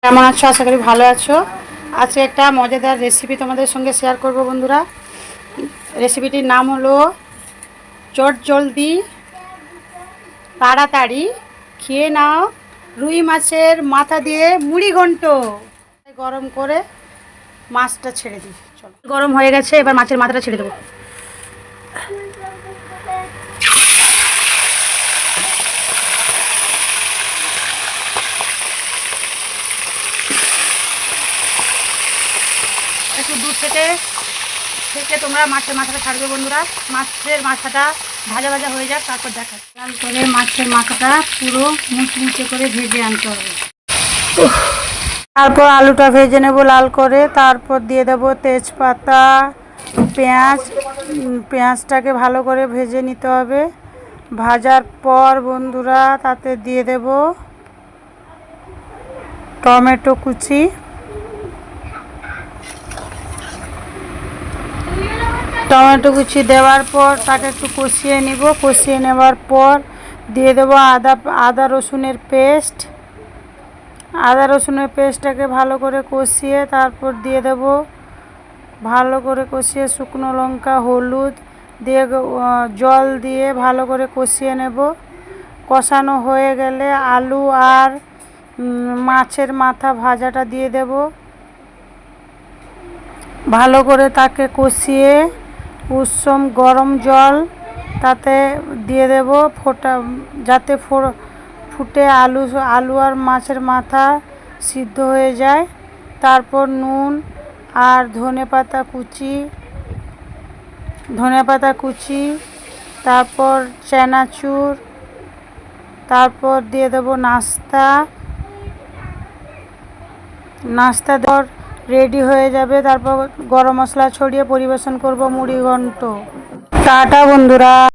কেমন আছো? আশা করি ভালো আছো। আজকে একটা মজাদার রেসিপি তোমাদের সঙ্গে শেয়ার করব বন্ধুরা। রেসিপিটির নাম হলো চট জলদি তাড়াতাড়ি খেয়ে নাও রুই মাছের মাথা দিয়ে মুড়ি ঘন্ট। গরম করে মাছটা ছেড়ে দিই। চলো, গরম হয়ে গেছে, এবার মাছের মাথাটা ছেড়ে দেবো। একটু দূর থেকে তোমরা মাছের মাথাটা ছাড়বে বন্ধুরা। মাছের মাথাটা ভাজা ভাজা হয়ে যাক, তারপর দেখা লাল করে মাছের মাথাটা পুরো মুচমুচে করে ভেজে আনতে হবে। তারপর আলুটা ভেজে নেব লাল করে, তারপর দিয়ে দেবো তেজপাতা, পেঁয়াজটাকে ভালো করে ভেজে নিতে হবে। ভাজার পর বন্ধুরা তাতে দিয়ে দেব টমেটো কুচি, দেওয়ার পর তাকে একটু কষিয়ে নিব। কষিয়ে নেওয়ার পর দিয়ে দেবো আদা রসুনের পেস্টটাকে ভালো করে কষিয়ে তারপর দিয়ে দেব ভালো করে কষিয়ে শুকনো লঙ্কা, হলুদ দিয়ে জল দিয়ে ভালো করে কষিয়ে নেব। কষানো হয়ে গেলে আলু আর মাছের মাথা ভাজাটা দিয়ে দেব। ভালো করে তাকে কষিয়ে উষ্ণ গরম জল তাতে দিয়ে দেব, যাতে ফুটে আলু আর মাছের মাথা সিদ্ধ হয়ে যায়। তারপর নুন আর ধনেপাতা কুচি, তারপর চানাচুর, তারপর দিয়ে দেব নাস্তা দেওয়ার রেডি হয়ে যাবে। তারপর গরম মশলা ছড়িয়ে পরিবেশন করব মুড়ি ঘন্ট। টাটা বন্ধুরা।